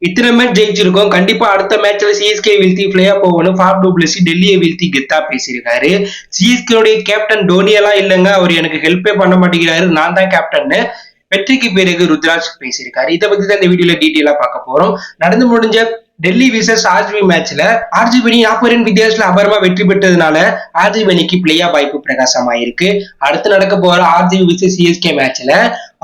இத்தனை மேட்ச் ஜெயிச்சிருக்கோம். கண்டிப்பா அடுத்த மேட்ச்ல சிஎஸ்கே வீழ்த்தி பிளே போகணும். ஃபாப் டு பிளஸி டெல்லியை வீழ்த்தி கெத்தா பேசியிருக்காரு. சிஎஸ்கே கேப்டன் டோனி எல்லாம் இல்லைங்க, அவர் எனக்கு ஹெல்ப்பே பண்ண மாட்டேங்கிறாரு, நான் தான் கேப்டன் வெற்றிக்கு பிறகு ருத்ராஜ் பேசியிருக்காரு. இதை பத்தி தான் இந்த வீடியோல டீட்டெயிலா பார்க்க போறோம். நடந்து முடிஞ்ச டெல்லி விசஸ் ஆர்ஜிபி மேட்ச்ல ஆர்ஜிபி 40 ரன் வித்தியாசத்துல அபரமா வெற்றி பெற்றதுனால ஆர்ஜிபி அணிக்கு பிளே ஆஃப் வாய்ப்பு பிரகாசமாயிருக்கு. அடுத்து நடக்க போற ஆர்ஜிபி விசஸ் சிஎஸ்கே மேட்ச்ல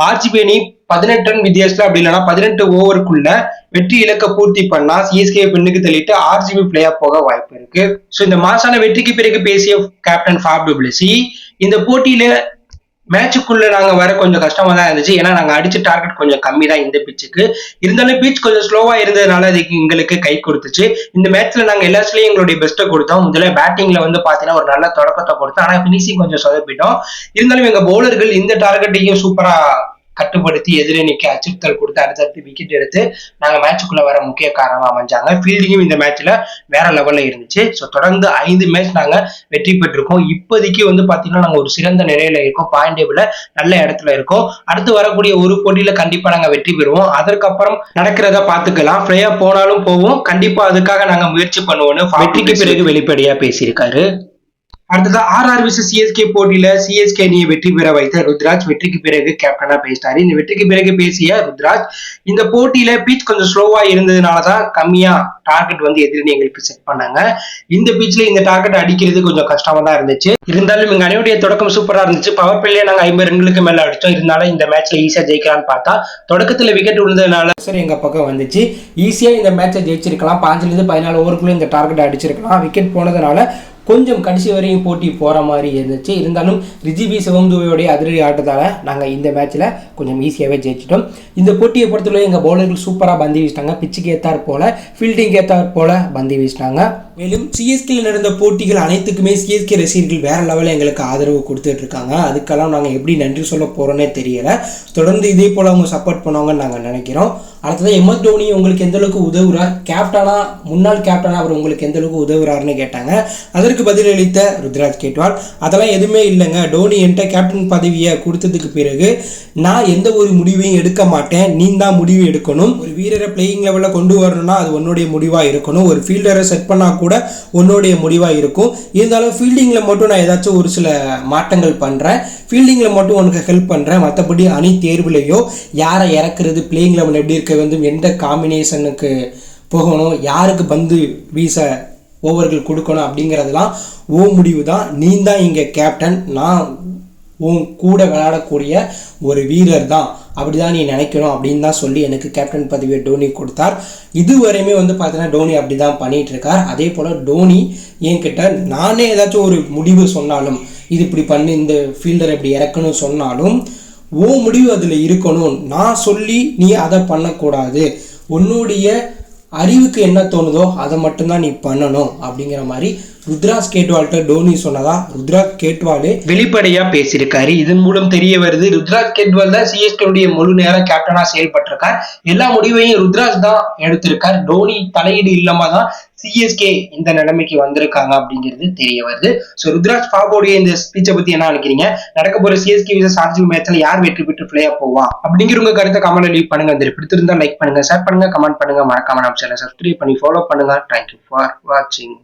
ஆர்ஜிபி அணி 18 ரன் வித்தியாசத்துல அப்படி இல்லைன்னா 18 ஓவருக்குள்ள வெற்றி இலக்க பூர்த்தி பண்ணா சிஎஸ்கே பின்னுக்கு தள்ளிட்டு ஆர்ஜிபி பிளே ஆஃப் போக வாய்ப்பு இருக்கு. சோ இந்த மாசான வெற்றிக்கு பிறகு பேசிய கேப்டன் ஃபாப் டு பிளஸி, இந்த போட்டியில மேட்சுக்குள்ள நாங்க வர கொஞ்சம் கஷ்டமா தான் இருந்துச்சு. ஏன்னா நாங்க அடிச்ச டார்கெட் கொஞ்சம் கம்மி தான் இந்த பிச்சுக்கு. இருந்தாலும் பிச் கொஞ்சம் ஸ்லோவா இருந்ததுனால அதுக்கு எங்களுக்கு கை கொடுத்துச்சு. இந்த மேட்ச்ல நாங்க எல்லாத்துலயும் எங்களுடைய பெஸ்ட்டை கொடுத்தோம். முதல்ல பேட்டிங்ல பாத்தீங்கன்னா ஒரு நல்ல தொடக்கத்தை கொடுத்தோம். ஆனா பினிஷிங் கொஞ்சம் சொதப்பிட்டோம். இருந்தாலும் எங்க பவுலர்கள் இந்த டார்கெட்டையும் சூப்பரா கட்டுப்படுத்தி எதிரணிக்கு அச்சுறுத்தல் கொடுத்து அடுத்தடுத்து விக்கெட் எடுத்து நாங்க மேட்சுக்குள்ள வர முக்கிய காரணமா அமைஞ்சாங்க. ஃபீல்டிங்கும் இந்த மேட்ச்ல வேற லெவல்ல இருந்துச்சு. ஸோ தொடர்ந்து 5 மேட்ச் நாங்க வெற்றி பெற்றிருக்கோம். இப்போதைக்கு பாத்தீங்கன்னா நாங்க ஒரு சிறந்த நிலையில இருக்கோம். பாயிண்ட் டேபிள்ல நல்ல இடத்துல இருக்கோம். அடுத்து வரக்கூடிய ஒரு போட்டியில கண்டிப்பா நாங்க வெற்றி பெறுவோம். அதற்கப்புறம் நடக்கிறத பாத்துக்கலாம். பிளேயா போனாலும் போவோம். கண்டிப்பா அதுக்காக நாங்க முயற்சி பண்ணுவோம்னு வெற்றிக்கு பிறகு வெளிப்படையா பேசியிருக்காரு. அடுத்தது ஆர்ஆர் விசஸ் சிஎஸ்கே போட்டியில சிஎஸ்கே அணியை வெற்றி பெற வைத்த ருத்ராஜ் வெற்றிக்கு பிறகு கேப்டனா பேசிட்டாரு. இந்த வெற்றிக்கு பிறகு பேசிய ருத்ராஜ், இந்த போட்டியில பீச் கொஞ்சம் ஸ்லோவா இருந்ததுனாலதான் கம்மியா டார்கெட் எதிரணி எங்களுக்கு செட் பண்ணாங்க. இந்த பீச்ல இந்த டார்கெட் அடிக்கிறது கொஞ்சம் கஷ்டமா தான் இருந்துச்சு. இருந்தாலும் எங்க அணியுடைய தொடக்கம் சூப்பரா இருந்துச்சு. பவர் பிளேல நாங்க 50 ரன்களுக்கு மேல அடிச்சோம். இருந்தாலும் இந்த மேட்ச்ல ஈஸியா ஜெயிக்கலாம்னு பார்த்தா தொடக்கத்துல விக்கெட் விழுந்ததுனால சரி எங்க பக்கம் வந்துச்சு. ஈஸியா இந்த மேட்சை ஜெயிச்சிருக்கலாம். 5-14 ஓவருக்குள்ள இந்த டார்கெட் அடிச்சிருக்கலாம். விக்கெட் போனதுனால கொஞ்சம் கடைசி வரையும் போட்டி போகிற மாதிரி இருந்துச்சு. இருந்தாலும் ரிஜிபி சிவம்துவையோடைய அதிரடி ஆட்டத்தால் நாங்கள் இந்த மேட்ச்சில் கொஞ்சம் ஈஸியாகவே ஜெயிச்சிட்டோம். இந்த போட்டியை பொறுத்தவரை எங்கள் பவுலர்கள் சூப்பராக பந்து வீசிட்டாங்க. பிச்சுக்கு ஏற்றார் போல், ஃபீல்டிங் ஏற்றார் போல் பந்து வீசிட்டாங்க. மேலும் சிஎஸ்கேல நடந்த போட்டிகள் அனைத்துக்குமே சிஎஸ்கே ரசிகர்கள் வேற லெவலில் எங்களுக்கு ஆதரவு கொடுத்துட்டு இருக்காங்க. அதுக்கெல்லாம் நாங்கள் எப்படி நன்றி சொல்ல போகிறோன்னே தெரியலை. தொடர்ந்து இதே போல் அவங்க சப்போர்ட் பண்ணுவாங்கன்னு நாங்கள் நினைக்கிறோம். அடுத்தது எம்எஸ் தோனி உங்களுக்கு எந்த அளவுக்கு உதவுறார், கேப்டனா முன்னாள் கேப்டனா அவர் உங்களுக்கு எந்த அளவுக்கு உதவுறாருன்னு கேட்டாங்க. அதற்கு பதிலளித்த ருத்ராஜ் கேட்வால், அதெல்லாம் எதுவுமே இல்லைங்க. டோனி என்கிட்ட கேப்டன் பதவியை கொடுத்ததுக்கு பிறகு நான் எந்த ஒரு முடிவையும் எடுக்க மாட்டேன். நீ தான் முடிவு எடுக்கணும். ஒரு வீரரை பிளேயிங் லெவலில் கொண்டு வரணும்னா அது உன்னுடைய முடிவாக இருக்கணும். ஒரு ஃபீல்டரை செட் பண்ணா கூட உன்னுடைய முடிவாக இருக்கும். இருந்தாலும் ஃபீல்டிங்கில் மட்டும் நான் ஏதாச்சும் ஒரு சில மாற்றங்கள் பண்ணுறேன். ஃபீல்டிங்கில் மட்டும் உனக்கு ஹெல்ப் பண்ணுறேன். மற்றபடி அணி தேர்வுலையோ யாரை இறக்குறது, பிளேயிங் லெவல் எப்படி இருக்க வேண்டும், எந்த காம்பினேஷனுக்கு போகணும், யாருக்கு பந்து வீச ஓவர்கள் கொடுக்கணும் அப்படிங்கிறதுலாம் ஓ முடிவு தான். நீ தான் இங்கே கேப்டன், நான் உன் கூட விளையாடக்கூடிய ஒரு வீரர் தான், அப்படிதான் நீ நினைக்கணும் அப்படின்னு தான் சொல்லி எனக்கு கேப்டன் பதவியை டோனி கொடுத்தார். இதுவரையுமே பார்த்தீங்கன்னா டோனி அப்படி தான் பண்ணிட்டு இருக்கார். அதே போல் டோனி என்கிட்ட நானே ஏதாச்சும் ஒரு முடிவு சொன்னாலும், இது இப்படி பண்ணி இந்த ஃபீல்டர் இப்படி இறக்கணும்னு சொன்னாலும் ஓ முடிவு அதில் இருக்கணும். நான் சொல்லி நீ அதை பண்ணக்கூடாது. உன்னுடைய அறிவுக்கு என்ன தோணுதோ அதை மட்டும்தான் நீ பண்ணணும் அப்படிங்கிற மாதிரி ருத்ராஜ் கேட்வால்கிட்ட டோனி சொன்னதா ருத்ராஜ் கேட்வால் வெளிப்படையா பேசியிருக்காரு. இதன் மூலம் தெரிய வருது ருத்ராஜ் கேட்வால் தான் சிஎஸ்கே முழு நேரம் கேப்டனா செயல்பட்டிருக்கார். எல்லா முடிவையும் ருத்ராஜ் தான் எடுத்திருக்கார். டோனி தலையீடு இல்லாம தான் சிஎஸ்கே இந்த நிலைமைக்கு வந்திருக்காங்க அப்படிங்கிறது தெரிய வருது. சோ ருத்ராஜ் ஃபாபோடைய இந்த ஸ்பீச்சை பத்தி என்ன நினைக்கிறீங்க? நடக்க போற சிஎஸ்கே விசஸ் ஆர்ஜிபி மேட்ச்ல யார் வெற்றி பெற்று பிளே ஆஃப் போவா அப்படிங்கிற உங்க கருத்தை கமெண்ட்ல லீவ் பண்ணுங்க. பிடித்திருந்தா லைக் பண்ணுங்க, ஷேர் பண்ணுங்க, கமெண்ட் பண்ணுங்க, மறக்காம நம்ம சேனலை சப்ஸ்கிரைப் பண்ணி ஃபாலோ பண்ணுங்க. தேங்க்யூ ஃபார் வாட்சிங்.